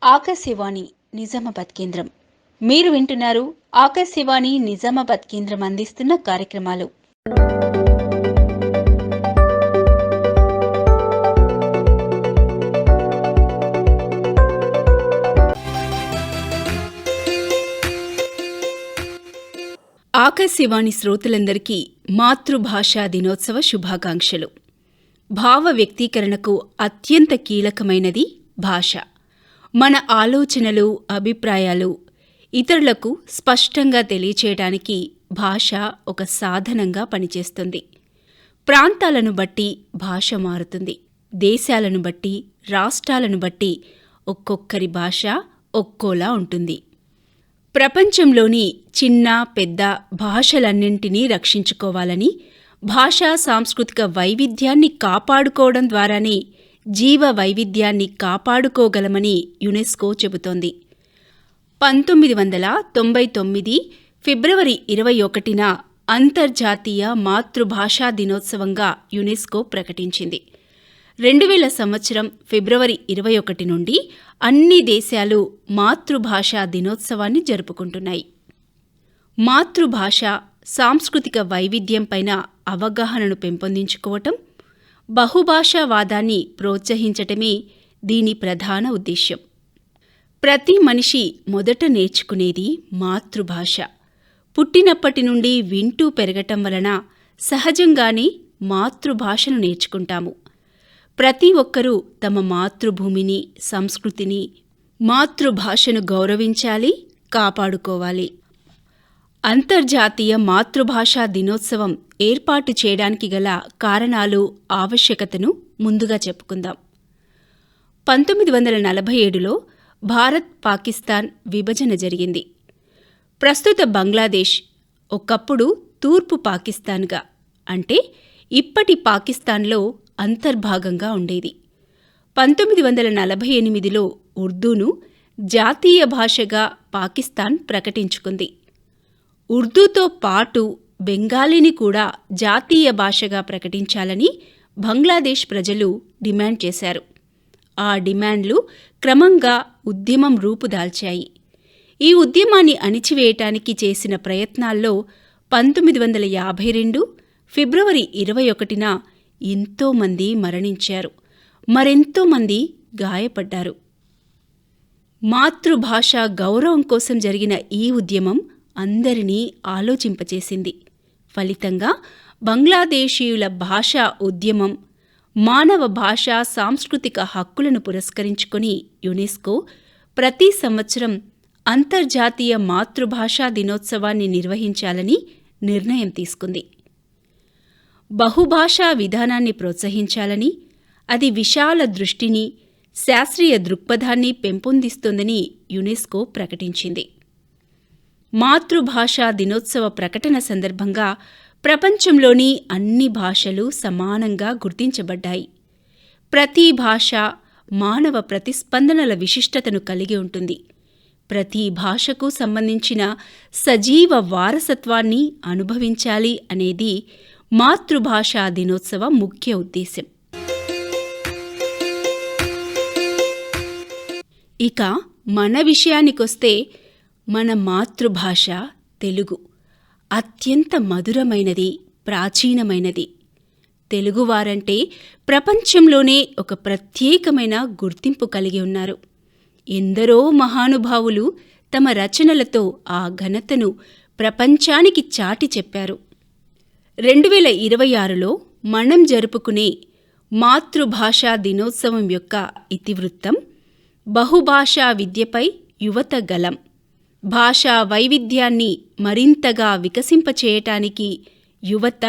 ఆకాశవాణి నిజామాబాద్ కేంద్రం. మీరు వింటున్నారు ఆకాశవాణి నిజామాబాద్ కేంద్రం అందిస్తున్న కార్యక్రమాలు. ఆకాశవాణి శ్రోతలందరికీ మాతృభాషా దినోత్సవ శుభాకాంక్షలు. భావ వ్యక్తీకరణకు అత్యంత కీలకమైనది భాష. మన ఆలోచనలు, అభిప్రాయాలు ఇతరులకు స్పష్టంగా తెలియచేయడానికి భాష ఒక సాధనంగా పనిచేస్తుంది. ప్రాంతాలను బట్టి భాష మారుతుంది. దేశాలను బట్టి, రాష్ట్రాలను బట్టి ఒక్కొక్కరి భాష ఒక్కోలా ఉంటుంది. ప్రపంచంలోని చిన్న పెద్ద భాషలన్నింటినీ రక్షించుకోవాలని, భాషా సాంస్కృతిక వైవిధ్యాన్ని కాపాడుకోవడం ద్వారానే జీవ వైవిధ్యాన్ని కాపాడుకోగలమని యునెస్కో చెబుతోంది. 1999 ఫిబ్రవరి 21న అంతర్జాతీయ మాతృభాషా దినోత్సవంగా యునెస్కో ప్రకటించింది. 2000 సంవత్సరం ఫిబ్రవరి 21 నుండి అన్ని దేశాలు మాతృభాషా దినోత్సవాన్ని జరుపుకుంటున్నాయి. మాతృభాష, సాంస్కృతిక వైవిధ్యంపైన అవగాహనను పెంపొందించుకోవటం, బహుభాషావాదాన్ని ప్రోత్సహించటమే దీని ప్రధాన ఉద్దేశ్యం. ప్రతి మనిషి మొదట నేర్చుకునేది మాతృభాష. పుట్టినప్పటి నుండి వింటూ పెరగటం వలన సహజంగానే మాతృభాషను నేర్చుకుంటాము. ప్రతి ఒక్కరూ తమ మాతృభూమిని, సంస్కృతిని, మాతృభాషను గౌరవించాలి, కాపాడుకోవాలి. అంతర్జాతీయ మాతృభాషా దినోత్సవం ఏర్పాటు చేయడానికి గల కారణాలు, ఆవశ్యకతను ముందుగా చెప్పుకుందాం. 1947లో భారత్, పాకిస్తాన్ విభజన జరిగింది. ప్రస్తుత బంగ్లాదేశ్ ఒకప్పుడు తూర్పు పాకిస్తాన్గా, అంటే ఇప్పటి పాకిస్తాన్లో అంతర్భాగంగా ఉండేది. 1948లో ఉర్దూను జాతీయ భాషగా పాకిస్తాన్ ప్రకటించుకుంది. ఉర్దూతో పాటు బెంగాలీని కూడా జాతీయ భాషగా ప్రకటించాలని బంగ్లాదేశ్ ప్రజలు డిమాండ్ చేశారు. ఆ డిమాండ్లు క్రమంగా ఉద్యమం రూపుదాల్చాయి. ఈ ఉద్యమాన్ని అణిచివేయటానికి చేసిన ప్రయత్నాల్లో 1952 ఫిబ్రవరి 21న ఎంతోమంది మరణించారు, మరెంతోమంది గాయపడ్డారు. మాతృభాష గౌరవం కోసం జరిగిన ఈ ఉద్యమం అందరినీ ఆలోచింపచేసింది. ఫలితంగా బంగ్లాదేశీయుల భాషా ఉద్యమం, మానవ భాషా సాంస్కృతిక హక్కులను పురస్కరించుకొని యునెస్కో ప్రతి సంవత్సరం అంతర్జాతీయ మాతృభాషా దినోత్సవాన్ని నిర్వహించాలని నిర్ణయం తీసుకుంది. బహుభాషా విధానాన్ని ప్రోత్సహించాలని, అది విశాల దృష్టిని, శాస్త్రీయ దృక్పథాన్ని పెంపొందిస్తుందని యునెస్కో ప్రకటించింది. మాతృభాషా దినోత్సవ ప్రకటన సందర్భంగా ప్రపంచంలోని అన్ని భాషలు సమానంగా గుర్తించబడ్డాయి. ప్రతి భాష మానవ ప్రతిస్పందనల విశిష్టతను కలిగి ఉంటుంది. ప్రతి భాషకు సంబంధించిన సజీవ వారసత్వాన్ని అనుభవించాలి అనేది మాతృభాషా దినోత్సవ ముఖ్య ఉద్దేశం. ఇక మన విషయానికొస్తే, మన మాతృభాష తెలుగు అత్యంత మధురమైనది, ప్రాచీనమైనది. తెలుగువారంటే ప్రపంచంలోనే ఒక ప్రత్యేకమైన గుర్తింపు కలిగి ఉన్నారు. ఎందరో మహానుభావులు తమ రచనలతో ఆ ఘనతను ప్రపంచానికి చాటి చెప్పారు. 2026లో మనం జరుపుకునే మాతృభాషా దినోత్సవం యొక్క ఇతివృత్తం బహుభాషా విద్యపై యువత గలం. భాషా వైవిధ్యాన్ని మరింతగా వికసింపచేయటానికి యువత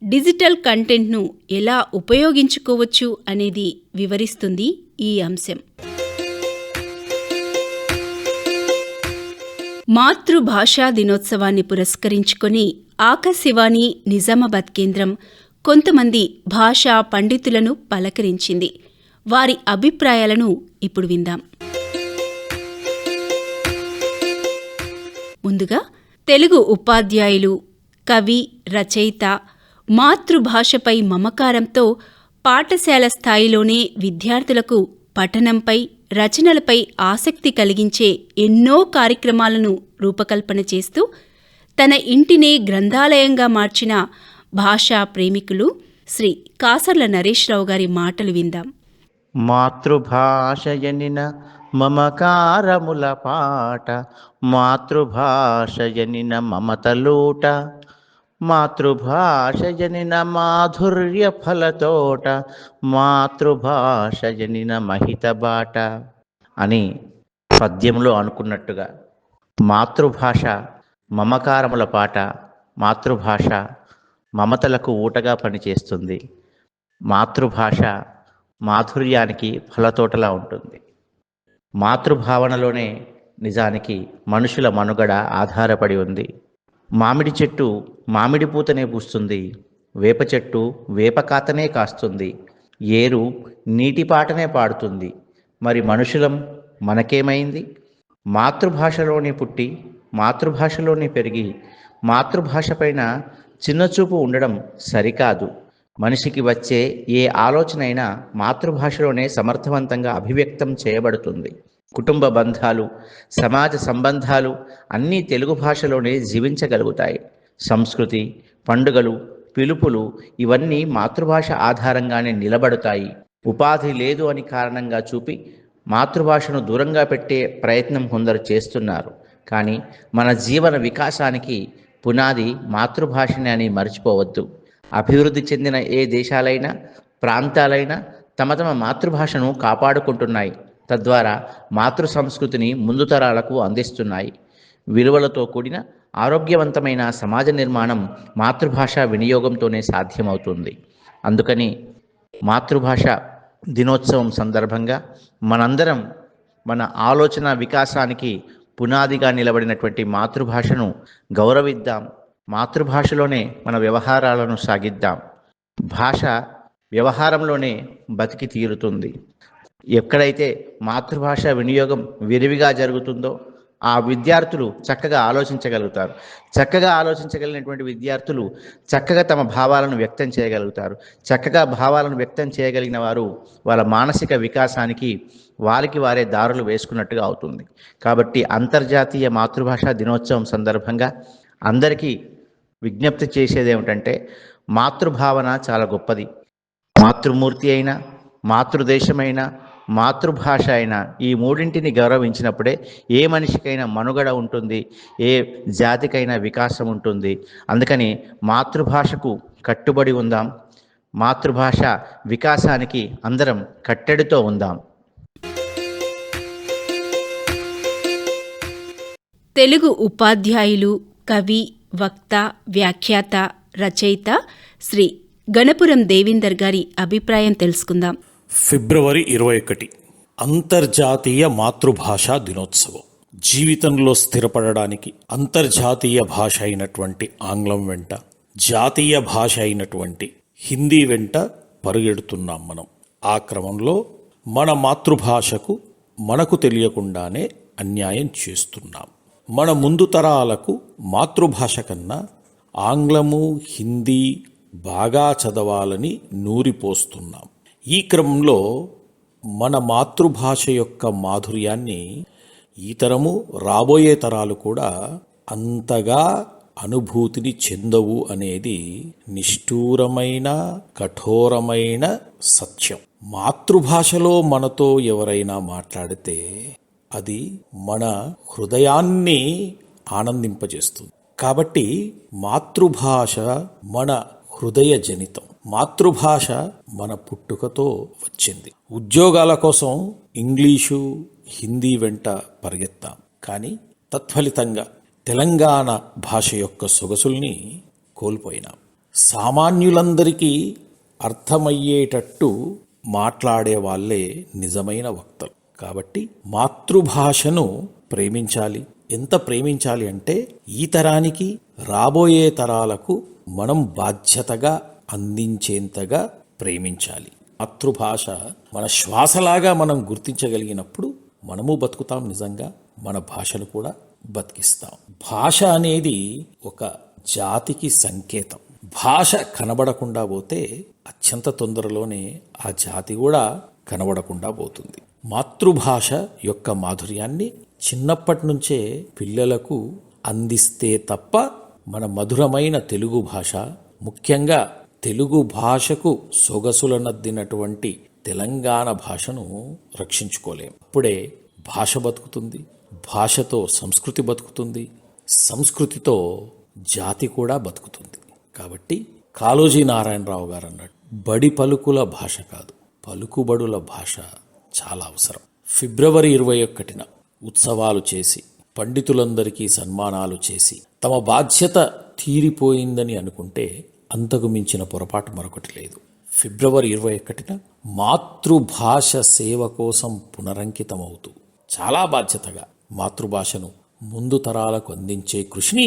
డిజిటల్ కంటెంట్ను ఎలా ఉపయోగించుకోవచ్చు అనేది వివరిస్తుంది ఈ అంశం. మాతృభాషా దినోత్సవాన్ని పురస్కరించుకొని ఆకాశవాణి నిజామాబాద్ కేంద్రం కొంతమంది భాషా పండితులను పలకరించింది. వారి అభిప్రాయాలను ఇప్పుడు విందాం. ముందుగా తెలుగు ఉపాధ్యాయులు, కవి, రచయిత, మాతృభాషపై మమకారంతో పాఠశాల స్థాయిలోనే విద్యార్థులకు పఠనంపై, రచనలపై ఆసక్తి కలిగించే ఎన్నో కార్యక్రమాలను రూపకల్పన చేస్తూ తన ఇంటినే గ్రంథాలయంగా మార్చిన భాషా ప్రేమికులు శ్రీ కాసర్ల నరేశ్రావు గారి మాటలు విందాం. మాతృభాషయనిన మమకారముల పాట, మాతృభాషయనిన మమతలూట, మాతృభాషయనిన మాధుర్య ఫలతోట, మాతృభాషయనిన మహిత బాట అని పద్యంలో అనుకున్నట్టుగా మాతృభాష మమకారముల పాట, మాతృభాష మమతలకు ఊటగా పనిచేస్తుంది. మాతృభాష మాధుర్యానికి ఫలతోటలా ఉంటుంది. మాతృభావనలోనే నిజానికి మనుషుల మనుగడ ఆధారపడి ఉంది. మామిడి చెట్టు మామిడి పూతనే పూస్తుంది, వేప చెట్టు వేపకాతనే కాస్తుంది, ఏరు నీటిపాటనే పాడుతుంది. మరి మనుషులం మనకేమైంది? మాతృభాషలోనే పుట్టి మాతృభాషలోనే పెరిగి మాతృభాష పైన చిన్నచూపు ఉండడం సరికాదు. మనిషికి వచ్చే ఏ ఆలోచన అయినా మాతృభాషలోనే సమర్థవంతంగా అభివ్యక్తం చేయబడుతుంది. కుటుంబ బంధాలు, సమాజ సంబంధాలు అన్నీ తెలుగు భాషలోనే జీవించగలుగుతాయి. సంస్కృతి, పండుగలు, పిలుపులు ఇవన్నీ మాతృభాష ఆధారంగానే నిలబడతాయి. ఉపాధి లేదు అని కారణంగా చూపి మాతృభాషను దూరంగా పెట్టే ప్రయత్నం కొందరు చేస్తున్నారు. కానీ మన జీవన వికాసానికి పునాది మాతృభాషనే అని మర్చిపోవద్దు. అభివృద్ధి చెందిన ఏ దేశాలైనా ప్రాంతాలైనా తమ తమ మాతృభాషను కాపాడుకుంటున్నాయి. తద్వారా మాతృ సంస్కృతిని ముందు తరాలకు అందిస్తున్నాయి. విలువలతో కూడిన ఆరోగ్యవంతమైన సమాజ నిర్మాణం మాతృభాష వినియోగంతోనే సాధ్యమవుతుంది. అందుకని మాతృభాష దినోత్సవం సందర్భంగా మనందరం మన ఆలోచన వికాసానికి పునాదిగా నిలబడినటువంటి మాతృభాషను గౌరవిద్దాం. మాతృభాషలోనే మన వ్యవహారాలను సాగిద్దాం. భాష వ్యవహారంలోనే బతికి తీరుతుంది. ఎక్కడైతే మాతృభాష వినియోగం విరివిగా జరుగుతుందో ఆ విద్యార్థులు చక్కగా ఆలోచించగలుగుతారు. చక్కగా ఆలోచించగలిగినటువంటి విద్యార్థులు చక్కగా తమ భావాలను వ్యక్తం చేయగలుగుతారు. చక్కగా భావాలను వ్యక్తం చేయగలిగిన వారు వాళ్ళ మానసిక వికాసానికి వారికి వారే దారులు వేసుకున్నట్టుగా అవుతుంది. కాబట్టి అంతర్జాతీయ మాతృభాషా దినోత్సవం సందర్భంగా అందరికీ విజ్ఞప్తి చేసేది ఏమిటంటే, మాతృభావన చాలా గొప్పది. మాతృమూర్తి అయినా, మాతృదేశమైనా, మాతృభాష అయినా ఈ మూడింటిని గౌరవించినప్పుడే ఏ మనిషికైనా మనుగడ ఉంటుంది, ఏ జాతికైనా వికాసం ఉంటుంది. అందుకని మాతృభాషకు కట్టుబడి ఉందాం. మాతృభాష వికాసానికి అందరం కట్టడితో ఉందాం. తెలుగు ఉపాధ్యాయులు, కవి, వక్త, వ్యాఖ్యాత, రచయిత శ్రీ గణపురం దేవీందర్ గారి అభిప్రాయం తెలుసుకుందాం. ఫిబ్రవరి 21 అంతర్జాతీయ మాతృభాషా దినోత్సవం. జీవితంలో స్థిరపడడానికి అంతర్జాతీయ భాష అయినటువంటి ఆంగ్లం వెంట, జాతీయ భాష అయినటువంటి హిందీ వెంట పరుగెడుతున్నాం మనం. ఆ క్రమంలో మన మాతృభాషకు మనకు తెలియకుండానే అన్యాయం చేస్తున్నాం. మన ముందు తరాలకు మాతృభాష కన్నా ఆంగ్లము, హిందీ బాగా చదవాలని నూరిపోస్తున్నాం. ఈ క్రమంలో మన మాతృభాష యొక్క మాధుర్యాన్ని ఈ తరము, రాబోయే తరాలు కూడా అంతగా అనుభూతిని చెందవు అనేది నిష్ఠూరమైన, కఠోరమైన సత్యం. మాతృభాషలో మనతో ఎవరైనా మాట్లాడితే అది మన హృదయాన్ని ఆనందింపజేస్తుంది. కాబట్టి మాతృభాష మన హృదయ జనితం. మాతృభాష మన పుట్టుకతో వచ్చింది. ఉద్యోగాల కోసం ఇంగ్లీషు, హిందీ వెంట పరిగెత్తాం. కానీ తత్ఫలితంగా తెలంగాణ భాష యొక్క సొగసుల్ని కోల్పోయినాం. సామాన్యులందరికీ అర్థమయ్యేటట్టు మాట్లాడే వాళ్ళే నిజమైన వక్తలు. కాబట్టి మాతృభాషను ప్రేమించాలి. ఎంత ప్రేమించాలి అంటే ఈ తరానికి, రాబోయే తరాలకు మనం బాధ్యతగా అందించేంతగా ప్రేమించాలి. మాతృభాష మన శ్వాసలాగా మనం గుర్తించగలిగినప్పుడు మనము బతుకుతాం. నిజంగా మన భాషను కూడా బతికిస్తాం. భాష అనేది ఒక జాతికి సంకేతం. భాష కనబడకుండా పోతే అత్యంత తొందరలోనే ఆ జాతి కూడా కనబడకుండా పోతుంది. మాతృభాష యొక్క మాధుర్యాన్ని చిన్నప్పటి నుంచే పిల్లలకు అందిస్తే తప్ప మన మధురమైన తెలుగు భాష, ముఖ్యంగా తెలుగు భాషకు సొగసులనద్దినటువంటి తెలంగాణ భాషను రక్షించుకోలేం. అప్పుడే భాష బతుకుతుంది, భాషతో సంస్కృతి బతుకుతుంది, సంస్కృతితో జాతి కూడా బతుకుతుంది. కాబట్టి కాళోజీ నారాయణరావు గారు అన్నాడు, బడి పలుకుల భాష కాదు, పలుకుబడుల భాష చాలా అవసరం. ఫిబ్రవరి 21న ఉత్సవాలు చేసి, పండితులందరికీ సన్మానాలు చేసి, తమ బాధ్యత తీరిపోయిందని అనుకుంటే అంతకు మించిన పొరపాటు మరొకటి లేదు. ఫిబ్రవరి 21న మాతృభాష సేవ కోసం పునరంకితమవుతూ చాలా బాధ్యతగా మాతృభాషను ముందు తరాలకు అందించే కృషిని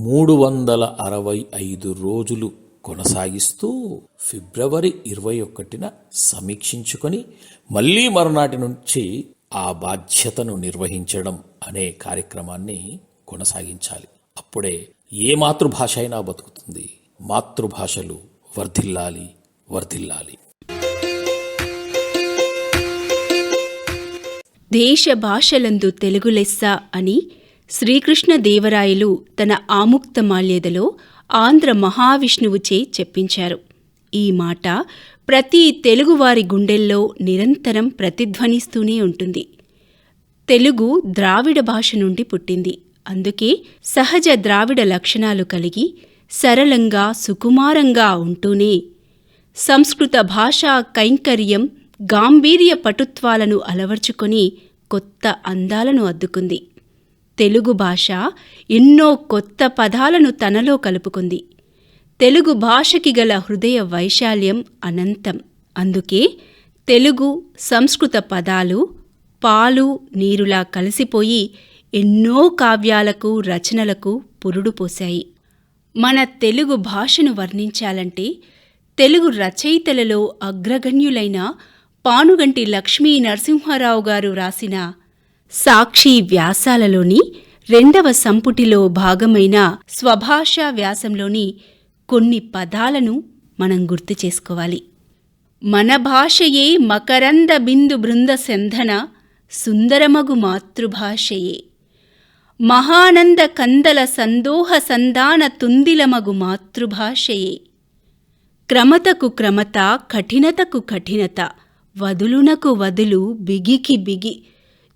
365 రోజులు కొనసాగిస్తూ ఫిబ్రవరి 21న సమీక్షించుకొని మళ్ళీ మరునాటి నుంచి ఆ బాధ్యతను నిర్వహించడం అనే కార్యక్రమాన్ని కొనసాగించాలి. అప్పుడే ఏ మాతృభాష అయినా బతుకుతుంది. మాతృభాషలు వర్ధిల్లాలి, వర్ధిల్లాలి. దేశ భాషలందు తెలుగు లెస్స అని శ్రీకృష్ణదేవరాయలు తన ఆముక్తమాల్యదలో ఆంధ్ర మహావిష్ణువుచే చెప్పించారు. ఈ మాట ప్రతి తెలుగువారి గుండెల్లో నిరంతరం ప్రతిధ్వనిస్తూనే ఉంటుంది. తెలుగు ద్రావిడ భాష నుండి పుట్టింది. అందుకే సహజ ద్రావిడ లక్షణాలు కలిగి సరళంగా, సుకుమారంగా ఉంటూనే సంస్కృత భాషా కైంకర్యం, గాంభీర్య పటుత్వాలను అలవర్చుకొని కొత్త అందాలను అద్దుకుంది. తెలుగు భాష ఎన్నో కొత్త పదాలను తనలో కలుపుకుంది. తెలుగు భాషకి గల హృదయ వైశాల్యం అనంతం. అందుకే తెలుగు, సంస్కృత పదాలు పాలు నీరులా కలిసిపోయి ఎన్నో కావ్యాలకు, రచనలకు పురుడు పోశాయి. మన తెలుగు భాషను వర్ణించాలంటే తెలుగు రచయితలలో అగ్రగణ్యులైన పానుగంటి లక్ష్మీ నరసింహారావు గారు రాసిన సాక్షి వ్యాసాలలోని 2వ సంపుటిలో భాగమైన స్వభాషా వ్యాసంలోని కొన్ని పదాలను మనం గుర్తు చేసుకోవాలి. మన భాషయే మకరంద బిందు బృంద సంధన సుందరమగు మాతృభాషయే, మహానంద కందల సందోహ సందాన తుందిలమగు మాతృభాషయే, క్రమతకు క్రమత, కఠినతకు కఠినత, వదులునకు వదులు, బిగికి బిగి,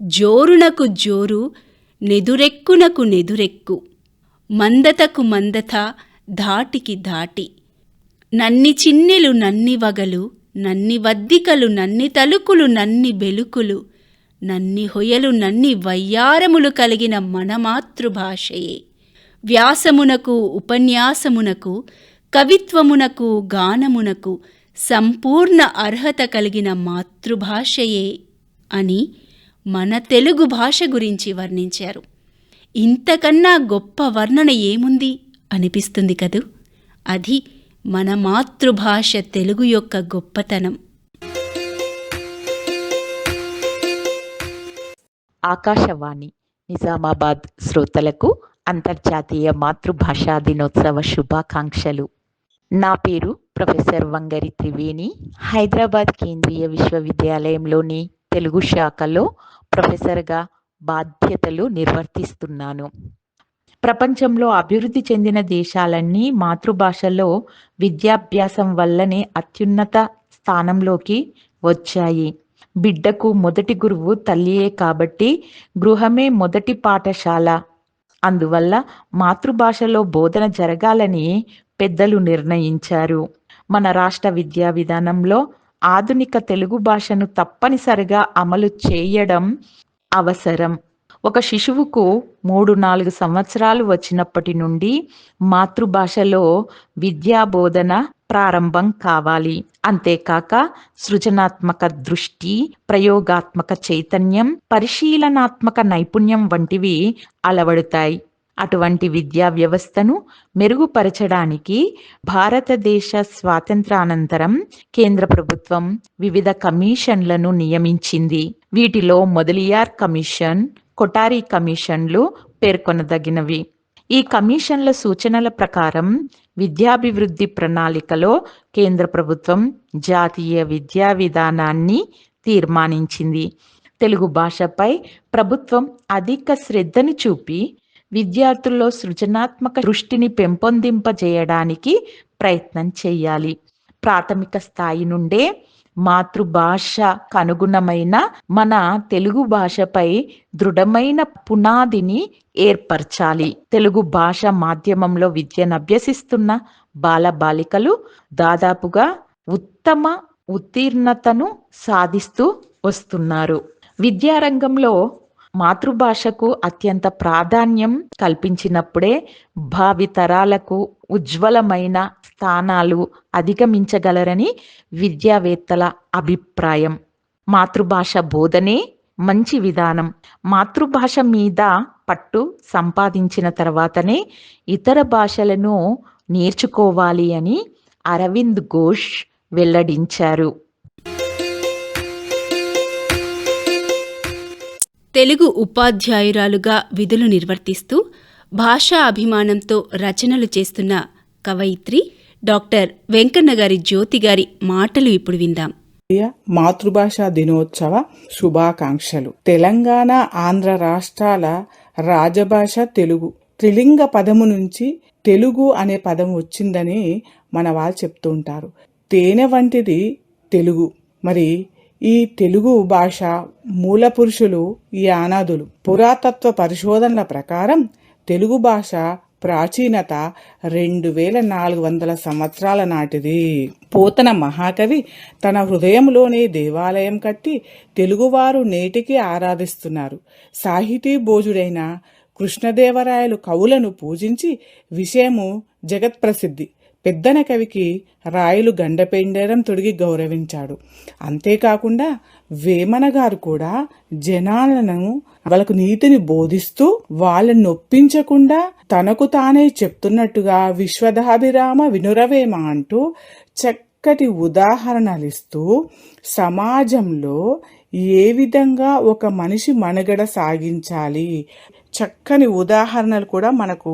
జోరునకు జోరు, నెదురెక్కునకు నెదురెక్కు, మందతకు మందత, ధాటికి ధాటి, నన్ని చిన్నెలు నన్ని వగలు, నన్ని వద్దికలు నన్ని తలుకులు నన్ని బెలుకులు, నన్ని హొయలు నన్ని వయ్యారములు కలిగిన మన మాతృభాషయే. వ్యాసమునకు, ఉపన్యాసమునకు, కవిత్వమునకు, గానమునకు సంపూర్ణ అర్హత కలిగిన మాతృభాషయే అని మన తెలుగు భాష గురించి వర్ణించారు. ఇంతకన్నా గొప్ప వర్ణన ఏముంది అనిపిస్తుంది కదూ. అది మన మాతృభాష తెలుగు యొక్క గొప్పతనం. ఆకాశవాణి నిజామాబాద్ శ్రోతలకు అంతర్జాతీయ మాతృభాషా దినోత్సవ శుభాకాంక్షలు. నా పేరు ప్రొఫెసర్ వంగరి త్రివేణి. హైదరాబాద్ కేంద్రీయ విశ్వవిద్యాలయంలోని తెలుగు శాఖలో ప్రొఫెసర్గా బాధ్యతలు నిర్వర్తిస్తున్నాను. ప్రపంచంలో అభివృద్ధి చెందిన దేశాలన్నీ మాతృభాషలో విద్యాభ్యాసం వల్లనే అత్యున్నత స్థానంలోకి వచ్చాయి. బిడ్డకు మొదటి గురువు తల్లియే కాబట్టి గృహమే మొదటి పాఠశాల. అందువల్ల మాతృభాషలో బోధన జరగాలని పెద్దలు నిర్ణయించారు. మన రాష్ట్ర విద్యా విధానంలో ఆధునిక తెలుగు భాషను తప్పనిసరిగా అమలు చేయడం అవసరం. ఒక శిశువుకు 3-4 సంవత్సరాలు వచ్చినప్పటి నుండి మాతృభాషలో విద్యా బోధన ప్రారంభం కావాలి. అంతేకాక సృజనాత్మక దృష్టి, ప్రయోగాత్మక చైతన్యం, పరిశీలనాత్మక నైపుణ్యం వంటివి అలవడుతాయి. అటువంటి విద్యా వ్యవస్థను మెరుగుపరచడానికి భారతదేశ స్వాతంత్రానంతరం కేంద్ర ప్రభుత్వం వివిధ కమిషన్లను నియమించింది. వీటిలో మొదలియార్ కమిషన్, కొఠారి కమిషన్లు పేర్కొనదగినవి. ఈ కమిషన్ల సూచనల ప్రకారం విద్యాభివృద్ధి ప్రణాళికలో కేంద్ర ప్రభుత్వం జాతీయ విద్యా విధానాన్ని తీర్మానించింది. తెలుగు భాషపై ప్రభుత్వం అధిక శ్రద్ధని చూపి విద్యార్థుల్లో సృజనాత్మక దృష్టిని పెంపొందింపజేయడానికి ప్రయత్నం చేయాలి. ప్రాథమిక స్థాయి నుండే మాతృభాషకు అనుగుణమైన మన తెలుగు భాషపై దృఢమైన పునాదిని ఏర్పరచాలి. తెలుగు భాష మాధ్యమంలో విద్యను అభ్యసిస్తున్న బాలబాలికలు దాదాపుగా ఉత్తమ ఉత్తీర్ణతను సాధిస్తూ వస్తున్నారు. విద్యారంగంలో మాతృభాషకు అత్యంత ప్రాధాన్యం కల్పించినప్పుడే భావితరాలకు ఉజ్వలమైన స్థానాలు అధిగమించగలరని విద్యావేత్తల అభిప్రాయం. మాతృభాష బోధనే మంచి విధానం. మాతృభాష మీద పట్టు సంపాదించిన తర్వాతనే ఇతర భాషలను నేర్చుకోవాలి అని అరవింద్ ఘోష్ వెల్లడించారు. తెలుగు ఉపాధ్యాయురాలుగా విధులు నిర్వర్తిస్తూ భాషా అభిమానంతో రచనలు చేస్తున్న కవయిత్రి డాక్టర్ వెంకన్నగారి జ్యోతి గారి మాటలు ఇప్పుడు విందాం. మాతృభాషా దినోత్సవ శుభాకాంక్షలు. తెలంగాణ, ఆంధ్ర రాష్ట్రాల రాజభాష తెలుగు. త్రిలింగ పదము నుంచి తెలుగు అనే పదం వచ్చిందని మన వాళ్ళు చెప్తూ ఉంటారు. తేనె వంటిది తెలుగు. మరి ఈ తెలుగు భాష మూల పురుషులు ఈ అనాథులు. పురాతత్వ పరిశోధనల ప్రకారం తెలుగు భాష ప్రాచీనత 2400 సంవత్సరాల నాటిది. పోతన మహాకవి తన హృదయంలోనే దేవాలయం కట్టి తెలుగువారు నేటికి ఆరాధిస్తున్నారు. సాహితీ భోజుడైన కృష్ణదేవరాయలు కవులను పూజించి విషయము జగత్ప్రసిద్ధి. పెద్దన కవికి రాయలు గండపెండేరం తొడిగి గౌరవించాడు. అంతేకాకుండా వేమన గారు కూడా జనాలను వాళ్ళకు నీతిని బోధిస్తూ వాళ్ళని నొప్పించకుండా తనకు తానే చెప్తున్నట్టుగా విశ్వదాభిరామ వినురవేమ అంటూ చక్కటి ఉదాహరణలిస్తూ సమాజంలో ఏ విధంగా ఒక మనిషి మనుగడ సాగించాలి చక్కని ఉదాహరణలు కూడా మనకు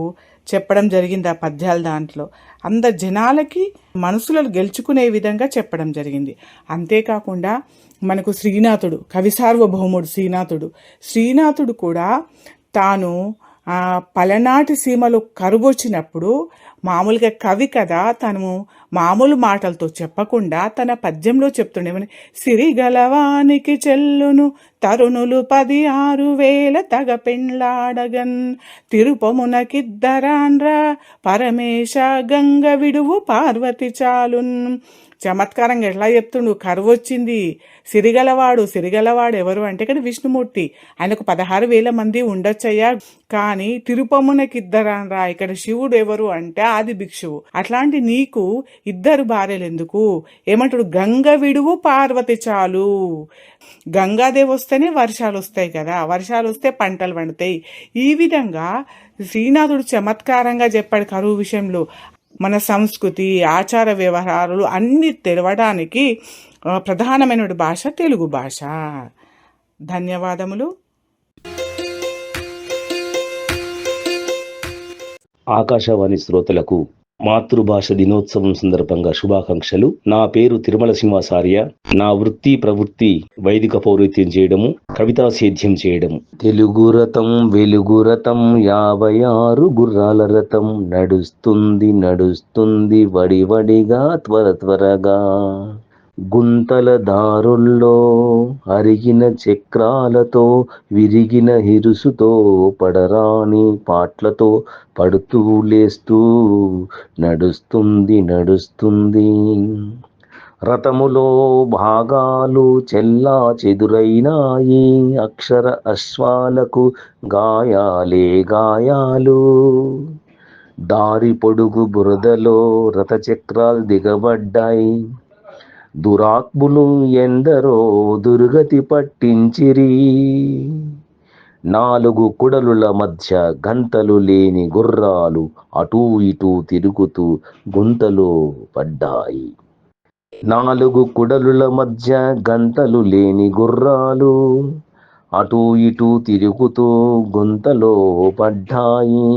చెప్పడం జరిగింది. ఆ పద్యాల దాంట్లో అందరు జనాలకి మనసులను గెలుచుకునే విధంగా చెప్పడం జరిగింది. అంతేకాకుండా మనకు శ్రీనాథుడు, కవి సార్వభౌముడు శ్రీనాథుడు కూడా తాను పలనాటి సీమలో కరువు వచ్చినప్పుడు మామూలుగా కవి కదా తను మామూలు మాటలతో చెప్పకుండా తన పద్యంలో చెప్తుండేమని, సిరిగలవానికి చెల్లును తరుణులు 16,000 తగ పెండ్లాడగన్ తిరుపమునకిద్దరాన్రా పరమేశ గంగ విడువు పార్వతి చాలున్. చమత్కారంగా ఎట్లా చెప్తుండు, కరువు వచ్చింది, సిరిగలవాడు ఎవరు అంటే ఇక్కడ విష్ణుమూర్తి, ఆయనకు 16,000 మంది ఉండొచ్చయ్యా, కానీ తిరుపమునకిద్దరాన్రా ఇక్కడ శివుడు ఎవరు అంటే ఆది భిక్షువు. అట్లాంటి నీకు 2 భార్యలు ఎందుకు ఏమంటాడు, గంగ విడువు పార్వతి చాలు. గంగాదేవి వస్తేనే వర్షాలు వస్తాయి కదా, వర్షాలు వస్తే పంటలు పండుతాయి. ఈ విధంగా శ్రీనాథుడు చమత్కారంగా చెప్పాడు కరువు విషయంలో. మన సంస్కృతి, ఆచార వ్యవహారాలు అన్ని తెలవడానికి ప్రధానమైన భాష తెలుగు భాష. ధన్యవాదములు. ఆకాశవాణి శ్రోతలకు మాతృభాష దినోత్సవం సందర్భంగా శుభాకాంక్షలు. నా పేరు తిరుమల సింహాచార్య. నా వృత్తి ప్రవృత్తి వైదిక పౌరోహిత్యం చేయడము, కవితా సేద్యం చేయడము. తెలుగు రథం వెలుగు రథం 56 గుర్రాల రథం నడుస్తుంది వడివడిగా త్వరగా. గుంతల దారుల్లో అరిగిన చక్రాలతో విరిగిన హిరుసుతో పడరాని పాట్లతో పడుతూ లేస్తూ నడుస్తుంది. రథములో భాగాలు చెల్లా చెదురైనాయి, అక్షర అశ్వాలకు గాయాలు. దారి పొడుగు బురదలో రథచక్రాలు దిగబడ్డాయి. దురాత్ములు ఎందరో దుర్గతి పట్టించిరి. 4 కుడలుల మధ్య గంతలు లేని గుర్రాలు అటూ ఇటూ తిరుగుతూ గుంతలో పడ్డాయి. 4 కుడలుల మధ్య గంతలు లేని గుర్రాలు అటూ ఇటూ తిరుగుతూ గుంతలో పడ్డాయి.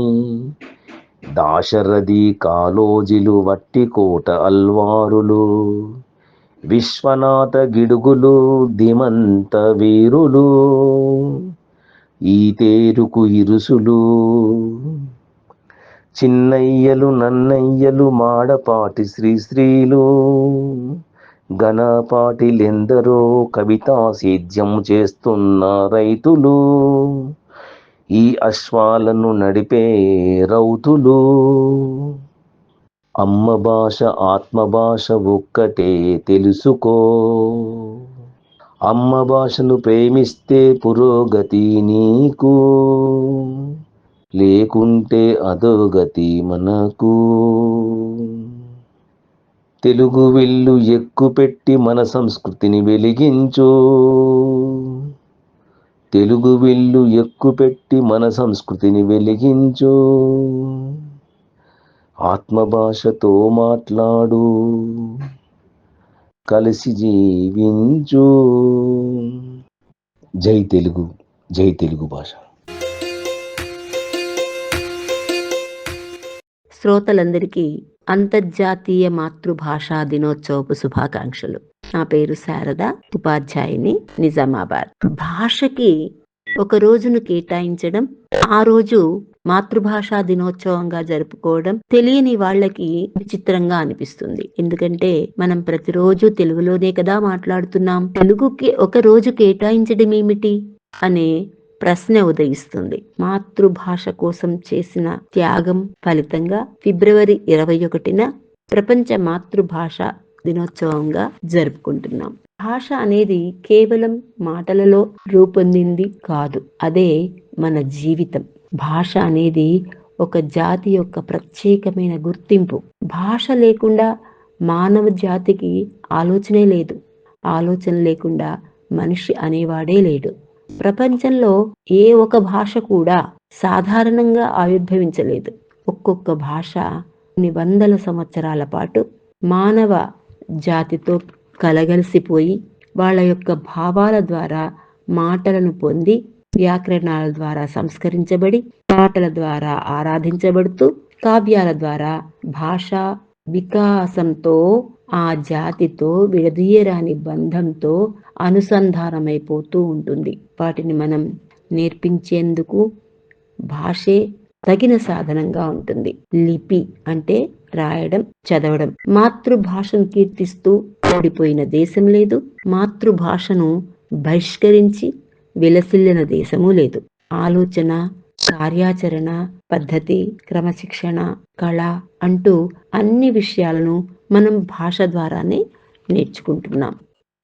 దాశరథి కాలోజిలు వట్టికోట అల్వారులు విశ్వనాథ గిడుగులు దిమంత వీరులు, ఈ తేరుకు ఇరుసులు, చిన్నయ్యలు నన్నయ్యలు మాడపాటి శ్రీశ్రీలు, ఘనపాటిలెందరో కవితా సేద్యం చేస్తున్న రైతులు, ఈ అశ్వాలను నడిపే రౌతులు. అమ్మ భాష ఆత్మ భాష ఒక్కటే తెలుసుకో, అమ్మ భాషను ప్రేమిస్తే పురోగతి నీకు, లేకుంటే అధోగతి మనకు. తెలుగు వెల్లు ఎక్కుపెట్టి మన సంస్కృతిని వెలిగించు, తెలుగు వెల్లు ఎక్కుపెట్టి మన సంస్కృతిని వెలిగించు, ఆత్మ భాషతో మాట్లాడు, కలిసి జీవించు. జై తెలుగు, జై తెలుగు భాష. శ్రోతలందరికీ అంతర్జాతీయ మాతృభాషా దినోత్సవపు శుభాకాంక్షలు. నా పేరు శారద, ఉపాధ్యాయుని, నిజామాబాద్. భాషకి ఒక రోజును కేటాయించడం, ఆ రోజు మాతృభాషా దినోత్సవంగా జరుపుకోవడం తెలియని వాళ్ళకి విచిత్రంగా అనిపిస్తుంది. ఎందుకంటే మనం ప్రతిరోజు తెలుగులోనే కదా మాట్లాడుతున్నాం. తెలుగుకి ఒక రోజు కేటాయించడం ఏమిటి అనే ప్రశ్న ఉదయిస్తుంది. మాతృభాష కోసం చేసిన త్యాగం ఫలితంగా ఫిబ్రవరి 21న ప్రపంచ మాతృభాష దినోత్సవంగా జరుపుకుంటున్నాం. భాష అనేది కేవలం మాటలలో రూపొందింది కాదు, అదే మన జీవితం. భాష అనేది ఒక జాతి యొక్క ప్రత్యేకమైన గుర్తింపు. భాష లేకుండా మానవ జాతికి ఆలోచనే లేదు, ఆలోచన లేకుండా మనిషి అనేవాడే లేడు. ప్రపంచంలో ఏ ఒక భాష కూడా సాధారణంగా ఆవిర్భవించలేదు. ఒక్కొక్క భాష కొన్ని వందల సంవత్సరాల పాటు మానవ జాతితో కలగలిసిపోయి వాళ్ళ యొక్క భావాల ద్వారా మాటలను పొంది, వ్యాకరణాల ద్వారా సంస్కరించబడి, పాటల ద్వారా ఆరాధించబడుతూ, కావ్యాల ద్వారా భాషా వికాసంతో ఆ జాతితో విడదీయరాని బంధంతో అనుసంధానమైపోతూ ఉంటుంది. వాటిని మనం నేర్పించేందుకు భాషే తగిన సాధనంగా ఉంటుంది. లిపి అంటే రాయడం, చదవడం. మాతృభాషను కీర్తిస్తూ ఓడిపోయిన దేశం లేదు, మాతృభాషను బహిష్కరించి విలసిల్లిన దేశము లేదు. ఆలోచన, కార్యాచరణ, పద్ధతి, క్రమశిక్షణ, కళ అంటూ అన్ని విషయాలను మనం భాష ద్వారానే నేర్చుకుంటున్నాం.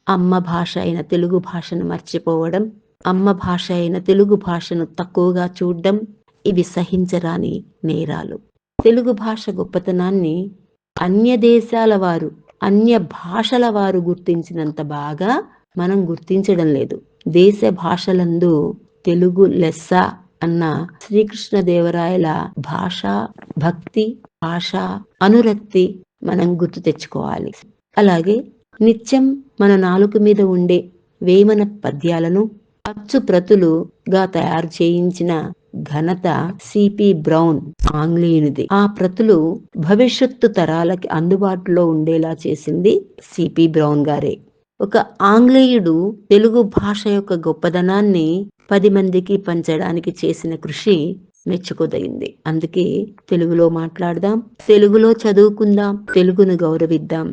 అమ్మ భాష అయిన తెలుగు భాషను మర్చిపోవడం, అమ్మ భాష అయిన తెలుగు భాషను తక్కువగా చూడడం, ఇవి సహించరాని నేరాలు. తెలుగు భాష గొప్పతనాన్ని అన్య దేశాల వారు, అన్య భాషల వారు గుర్తించినంత బాగా మనం గుర్తించడం లేదు. దేశ భాషలందు తెలుగు లెస్స అన్న శ్రీకృష్ణదేవరాయల భాషా భక్తి, భాషా అనురక్తి మనం గుర్తు తెచ్చుకోవాలి. అలాగే నిత్యం మన నాలుక మీద ఉండే వేమన పద్యాలను అచ్చు ప్రతులుగా తయారు చేయించిన ఘనత సిపి బ్రౌన్ ఆంగ్లేయునిది. ఆ ప్రతులు భవిష్యత్తు తరాలకి అందుబాటులో ఉండేలా చేసింది సిపి బ్రౌన్ గారే. ఒక ఆంగ్లేయుడు తెలుగు భాష యొక్క గొప్పదనాన్ని 10 మందికి పంచడానికి చేసిన కృషి మెచ్చుకోదగింది. అందుకే తెలుగులో మాట్లాడదాం, తెలుగులో చదువుకుందాం, తెలుగును గౌరవిద్దాం.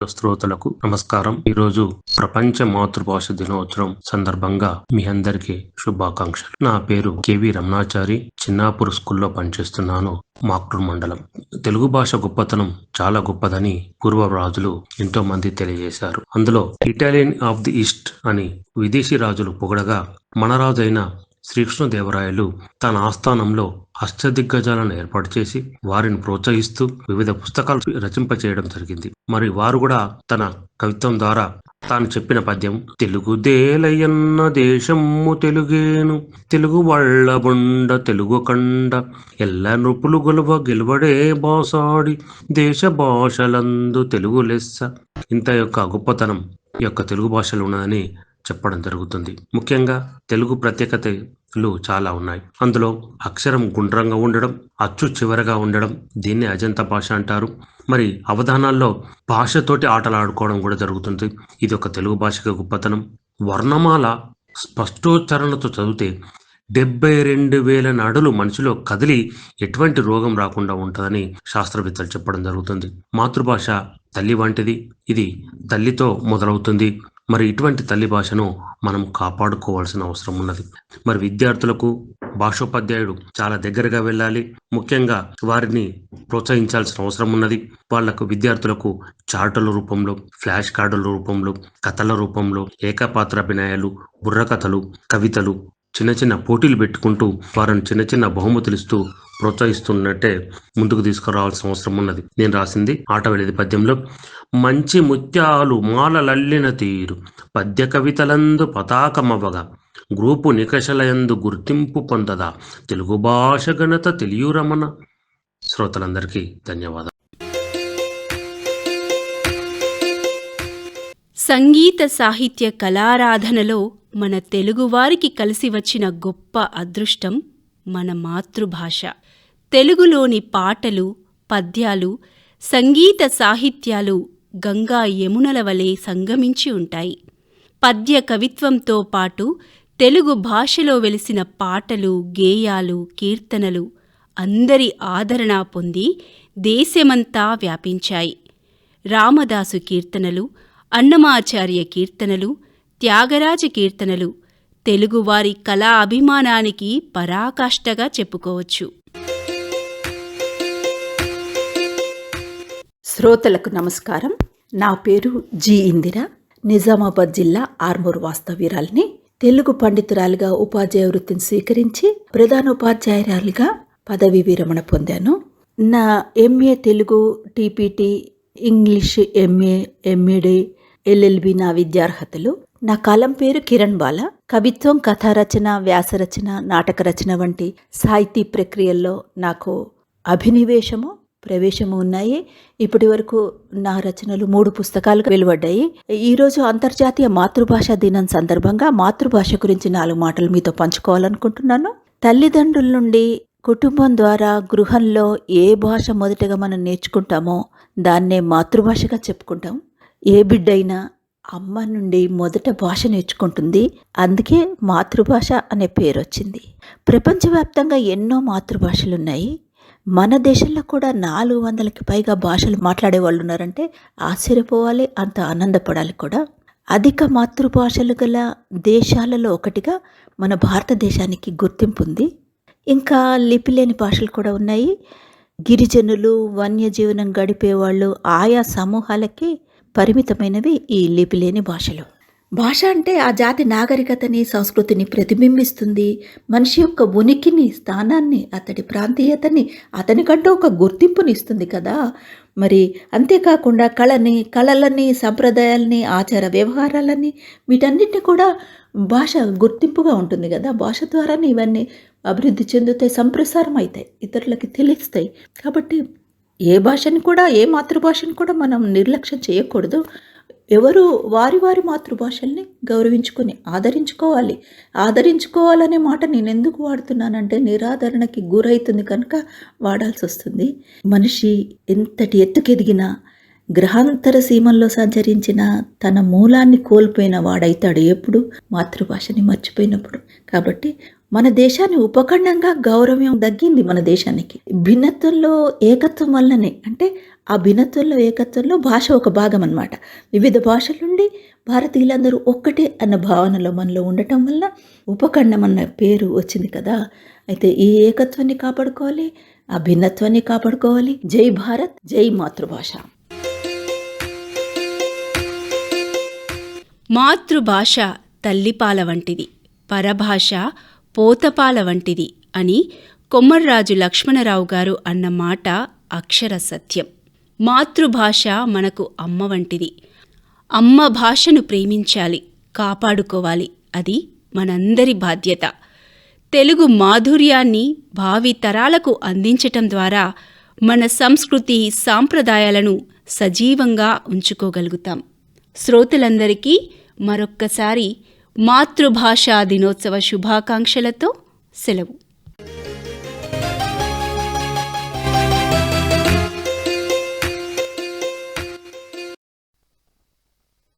శ్రోతలకు నమస్కారం. ఈరోజు ప్రపంచ మాతృభాష దినోత్సవం సందర్భంగా మీ అందరికీ శుభాకాంక్షలు. నా పేరు కెవి రమణాచారి, చిన్నాపూర్ స్కూల్లో పనిచేస్తున్నాను, మాక్టూర్ మండలం. తెలుగు భాష గొప్పతనం చాలా గొప్పదని పూర్వ రాజులు ఎంతో మంది తెలియజేశారు. అందులో ఇటాలియన్ ఆఫ్ ది ఈస్ట్ అని విదేశీ రాజులు పొగడగా, మన రాజు అయిన శ్రీకృష్ణదేవరాయలు తన ఆస్థానంలో అష్టదిగ్గజాలను ఏర్పాటు చేసి వారిని ప్రోత్సహిస్తూ వివిధ పుస్తకాలు రచింపచేయడం జరిగింది. మరి వారు కూడా తన కవిత్వం ద్వారా తాను చెప్పిన పద్యం, తెలుగుదేలయన్న దేశము తెలుగేను, తెలుగు వాళ్ళ బొండ తెలుగు కండ, ఎల్ల నృపులు గొలువ గెలువడే బాసాడి, దేశ భాషలందు తెలుగు లెస్స. ఇంత యొక్క గొప్పతనం ఈ యొక్క తెలుగు భాషలో ఉన్నదని చెప్పడం జరుగుతుంది. ముఖ్యంగా తెలుగు ప్రత్యేకత లు చాలా ఉన్నాయి. అందులో అక్షరం గుండ్రంగా ఉండడం, అచ్చు చివరగా ఉండడం, దీన్ని అజంతా భాష అంటారు. మరి అవధానాల్లో భాషతోటి ఆటలు ఆడుకోవడం కూడా జరుగుతుంది. ఇది ఒక తెలుగు భాషకి గొప్పతనం. వర్ణమాల స్పష్టోచ్చారణతో చదివితే 72,000 నాడులు మనిషిలో కదిలి ఎటువంటి రోగం రాకుండా ఉంటుందని శాస్త్రవేత్తలు చెప్పడం జరుగుతుంది. మాతృభాష తల్లి వంటిది. ఇది తల్లితో మొదలవుతుంది. మరి ఇటువంటి తల్లి భాషను మనం కాపాడుకోవాల్సిన అవసరం ఉన్నది. మరి విద్యార్థులకు భాషోపాధ్యాయుడు చాలా దగ్గరగా వెళ్ళాలి. ముఖ్యంగా వారిని ప్రోత్సహించాల్సిన అవసరం ఉన్నది. విద్యార్థులకు చార్టుల రూపంలో, ఫ్లాష్ కార్డుల రూపంలో, కథల రూపంలో, ఏకపాత్రాభినయాలు, బుర్రకథలు, కవితలు, చిన్న చిన్న పోటీలు పెట్టుకుంటూ వారిని చిన్న చిన్న బహుమతులు ఇస్తూ ప్రోత్సహిస్తున్నట్టే ముందుకు తీసుకురావాల్సిన అవసరం ఉన్నది. నేను రాసింది ఆటవెళిది పద్యంలో. మంచి ముత్యాలు మాలలల్లిన తీరు పద్య కవితలందు పతాకమవ్వగా గ్రూపు నికషలయందు గుర్తింపు పొందదా తెలుగు భాష ఘనత తెలియరమణ. శ్రోతలందరికీ ధన్యవాదాలు. సంగీత సాహిత్య కళారాధనలో మన తెలుగువారికి కలిసి వచ్చిన గొప్ప అదృష్టం మన మాతృభాష. తెలుగులోని పాటలు, పద్యాలు, సంగీత సాహిత్యాలు గంగా యమునల వలె సంగమించి ఉంటాయి. పద్య కవిత్వంతో పాటు తెలుగు భాషలో వెలిసిన పాటలు, గేయాలు, కీర్తనలు అందరి ఆదరణ పొంది దేశమంతా వ్యాపించాయి. రామదాసు కీర్తనలు, అన్నమాచార్య కీర్తనలు, త్యాగరాజ కీర్తనలు తెలుగువారి కళా అభిమానానికి పరాకాష్ఠగా చెప్పుకోవచ్చు. శ్రోతలకు నమస్కారం. నా పేరు జి. ఇందిర. నిజామాబాద్ జిల్లా ఆర్మూర్ వాస్తవ్యురాలిని. తెలుగు పండితురాలిగా ఉపాధ్యాయ వృత్తిని స్వీకరించి ప్రధానోపాధ్యాయురాలిగా పదవీ విరమణ పొందాను. నా MA Telugu, TPT, English MA, MEd, LLB నా విద్యార్హతలు. నా కాలం పేరు కిరణ్ బాల. కవిత్వం, కథారచన, వ్యాసరచన, నాటక రచన వంటి సాహితీ ప్రక్రియల్లో నాకు అభినివేశము, ప్రవేశము ఉన్నాయి. ఇప్పటి వరకు నా రచనలు 3 పుస్తకాలు వెలువడ్డాయి. ఈరోజు అంతర్జాతీయ మాతృభాషా దినం సందర్భంగా మాతృభాష గురించి 4 మాటలు మీతో పంచుకోవాలనుకుంటున్నాను. తల్లిదండ్రుల నుండి, కుటుంబం ద్వారా, గృహంలో ఏ భాష మొదటగా మనం నేర్చుకుంటామో దాన్నే మాతృభాషగా చెప్పుకుంటాం. ఏ బిడ్డైనా అమ్మ నుండి మొదట భాష నేర్చుకుంటుంది. అందుకే మాతృభాష అనే పేరు వచ్చింది. ప్రపంచవ్యాప్తంగా ఎన్నో మాతృభాషలున్నాయి. మన దేశంలో కూడా 400కి పైగా భాషలు మాట్లాడే వాళ్ళు ఉన్నారంటే ఆశ్చర్యపోవాలి, అంత ఆనందపడాలి కూడా. అధిక మాతృభాషలు గల దేశాలలో ఒకటిగా మన భారతదేశానికి గుర్తింపు ఉంది. ఇంకా లిపిలేని భాషలు కూడా ఉన్నాయి. గిరిజనులు, వన్యజీవనం గడిపేవాళ్ళు, ఆయా సమూహాలకి పరిమితమైనవి ఈ లిపిలేని భాషలు. భాష అంటే ఆ జాతి నాగరికతని, సంస్కృతిని ప్రతిబింబిస్తుంది. మనిషి యొక్క ఉనికిని, స్థానాన్ని, అతడి ప్రాంతీయతని, అతనికంటూ ఒక గుర్తింపుని ఇస్తుంది కదా. మరి అంతేకాకుండా కళలని, సంప్రదాయాలని, ఆచార వ్యవహారాలని, వీటన్నిటిని కూడా భాష గుర్తింపుగా ఉంటుంది కదా. భాష ద్వారానే ఇవన్నీ అభివృద్ధి చెందుతాయి, సంప్రసారం అవుతాయి, ఇతరులకి తెలుస్తాయి. కాబట్టి ఏ భాషని కూడా, ఏ మాతృభాషని కూడా మనం నిర్లక్ష్యం చేయకూడదు. ఎవరు వారి వారి మాతృభాషల్ని గౌరవించుకొని ఆదరించుకోవాలనే మాట నేను ఎందుకు వాడుతున్నానంటే నిరాదరణకి గురవుతుంది కనుక వాడాల్సి వస్తుంది. మనిషి ఎంతటి ఎత్తుకెదిగినా, గ్రహాంతర సీమల్లో సంచరించిన, తన మూలాన్ని కోల్పోయిన వాడైతాడు ఎప్పుడు? మాతృభాషని మర్చిపోయినప్పుడు. కాబట్టి మన దేశాన్ని ఉపఖండంగా గౌరవం దక్కింది మన దేశానికి. భిన్నత్వంలో ఏకత్వం వల్లనే, అంటే ఆ భిన్నత్వంలో ఏకత్వంలో భాష ఒక భాగం అన్నమాట. వివిధ భాషలుండి భారతీయులందరూ ఒక్కటే అన్న భావనలో మనలో ఉండటం వల్ల ఉపఖండం అన్న పేరు వచ్చింది కదా. అయితే ఈ ఏకత్వాన్ని కాపాడుకోవాలి, ఆ భిన్నత్వాన్ని కాపాడుకోవాలి. జై భారత్, జై మాతృభాష. మాతృభాష తల్లిపాల వంటిది, పరభాష పోతపాల వంటిది అని కొమర్రాజు లక్ష్మణరావు గారు అన్న మాట అక్షర సత్యం. మాతృభాష మనకు అమ్మ వంటిది. అమ్మ భాషను ప్రేమించాలి, కాపాడుకోవాలి. అది మనందరి బాధ్యత. తెలుగు మాధుర్యాన్ని భావి తరాలకు అందించటం ద్వారా మన సంస్కృతి, సాంప్రదాయాలను సజీవంగా ఉంచుకోగలుగుతాం. శ్రోతలందరికీ మరొక్కసారి మాతృభాషా దినోత్సవ శుభాకాంక్షలతో సెలవు.